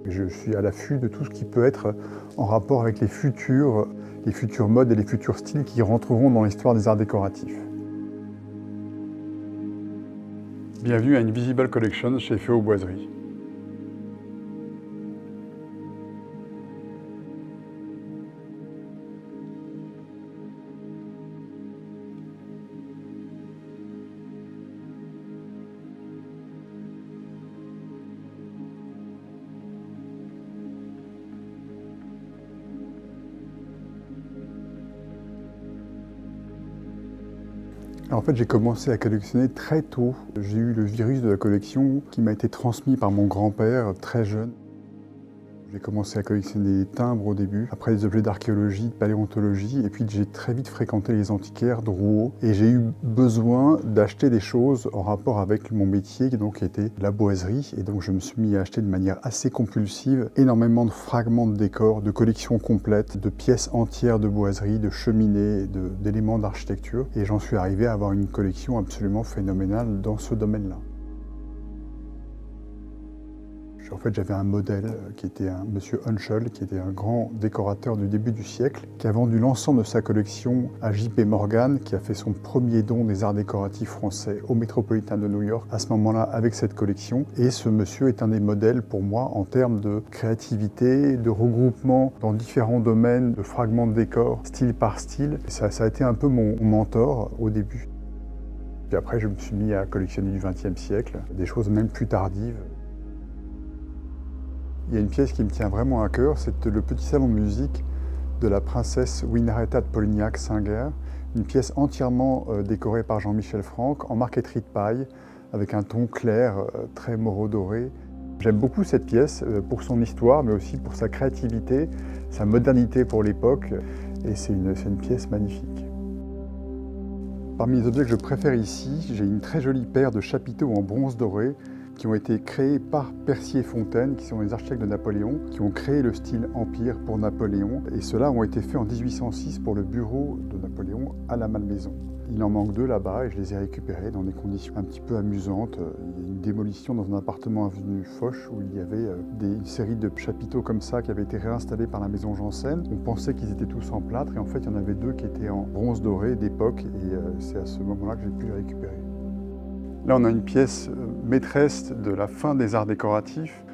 Je suis à l'affût de tout ce qui peut être en rapport avec les futurs modes et les futurs styles qui rentreront dans l'histoire des arts décoratifs. Bienvenue à Invisible Collection chez Féo Boiserie. En fait, j'ai commencé à collectionner très tôt. J'ai eu le virus de la collection qui m'a été transmis par mon grand-père très jeune. J'ai commencé à collectionner des timbres au début, après des objets d'archéologie, de paléontologie, et puis j'ai très vite fréquenté les antiquaires de Rouault. Et j'ai eu besoin d'acheter des choses en rapport avec mon métier, qui était la boiserie. Et donc je me suis mis à acheter de manière assez compulsive énormément de fragments de décors, de collections complètes, de pièces entières de boiserie, de cheminées, d'éléments d'architecture. Et j'en suis arrivé à avoir une collection absolument phénoménale dans ce domaine-là. En fait, j'avais un modèle qui était un monsieur Hunchel, qui était un grand décorateur du début du siècle, qui a vendu l'ensemble de sa collection à J.P. Morgan, qui a fait son premier don des arts décoratifs français au Metropolitan de New York, à ce moment-là, avec cette collection. Et ce monsieur est un des modèles pour moi en termes de créativité, de regroupement dans différents domaines, de fragments de décors, style par style. Et ça a été un peu mon mentor au début. Puis après, je me suis mis à collectionner du XXe siècle, des choses même plus tardives. Il y a une pièce qui me tient vraiment à cœur, c'est le petit salon de musique de la princesse Winnaretta de Polignac-Singer, une pièce entièrement décorée par Jean-Michel Franck en marqueterie de paille, avec un ton clair, très moreau-doré. J'aime beaucoup cette pièce pour son histoire, mais aussi pour sa créativité, sa modernité pour l'époque, et c'est une pièce magnifique. Parmi les objets que je préfère ici, j'ai une très jolie paire de chapiteaux en bronze doré, qui ont été créés par Percier-Fontaine, qui sont les architectes de Napoléon, qui ont créé le style Empire pour Napoléon. Et ceux-là ont été faits en 1806 pour le bureau de Napoléon à la Malmaison. Il en manque deux là-bas et je les ai récupérés dans des conditions un petit peu amusantes. Il y a une démolition dans un appartement avenue Foch où il y avait une série de chapiteaux comme ça qui avaient été réinstallés par la maison Janssen. On pensait qu'ils étaient tous en plâtre et en fait il y en avait deux qui étaient en bronze doré d'époque et c'est à ce moment-là que j'ai pu les récupérer. Là, on a une pièce maîtresse de la fin des arts décoratifs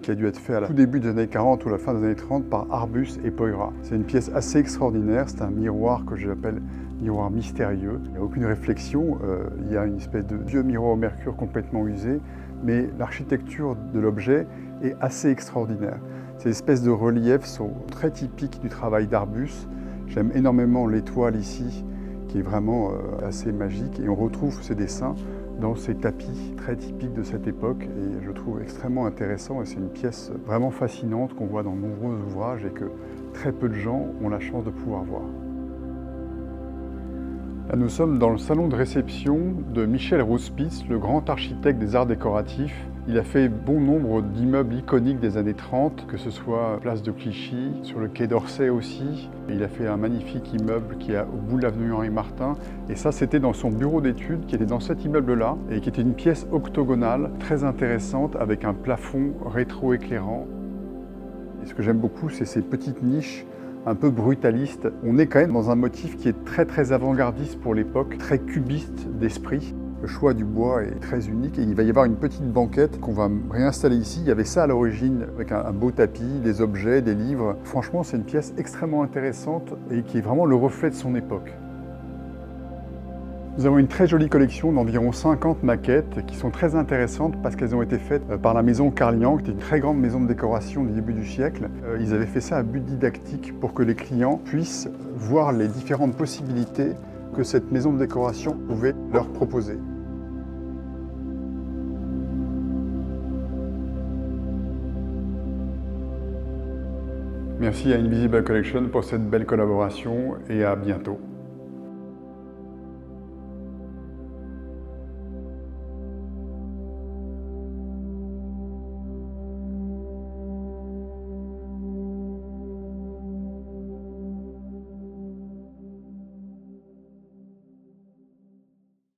qui a dû être faite à tout début des années 40 ou la fin des années 30 par Arbus et Poira. C'est une pièce assez extraordinaire, c'est un miroir que j'appelle miroir mystérieux. Il n'y a aucune réflexion, il y a une espèce de vieux miroir au mercure complètement usé, mais l'architecture de l'objet est assez extraordinaire. Ces espèces de reliefs sont très typiques du travail d'Arbus. J'aime énormément l'étoile ici, qui est vraiment assez magique, et on retrouve ces dessins dans ces tapis très typiques de cette époque et je trouve extrêmement intéressant et c'est une pièce vraiment fascinante qu'on voit dans de nombreux ouvrages et que très peu de gens ont la chance de pouvoir voir. Là, nous sommes dans le salon de réception de Michel Rouspitz, le grand architecte des arts décoratifs. Il a fait bon nombre d'immeubles iconiques des années 30, que ce soit place de Clichy, sur le quai d'Orsay aussi. Il a fait un magnifique immeuble qui est au bout de l'avenue Henri-Martin. Et ça, c'était dans son bureau d'études qui était dans cet immeuble-là et qui était une pièce octogonale très intéressante avec un plafond rétro-éclairant. Et ce que j'aime beaucoup, c'est ces petites niches un peu brutalistes. On est quand même dans un motif qui est très avant-gardiste pour l'époque, très cubiste d'esprit. Le choix du bois est très unique et il va y avoir une petite banquette qu'on va réinstaller ici. Il y avait ça à l'origine avec un beau tapis, des objets, des livres. Franchement, c'est une pièce extrêmement intéressante et qui est vraiment le reflet de son époque. Nous avons une très jolie collection d'environ 50 maquettes qui sont très intéressantes parce qu'elles ont été faites par la maison Carlian, qui était une très grande maison de décoration du début du siècle. Ils avaient fait ça à but didactique pour que les clients puissent voir les différentes possibilités que cette maison de décoration pouvait leur proposer. Merci à Invisible Collection pour cette belle collaboration et à bientôt.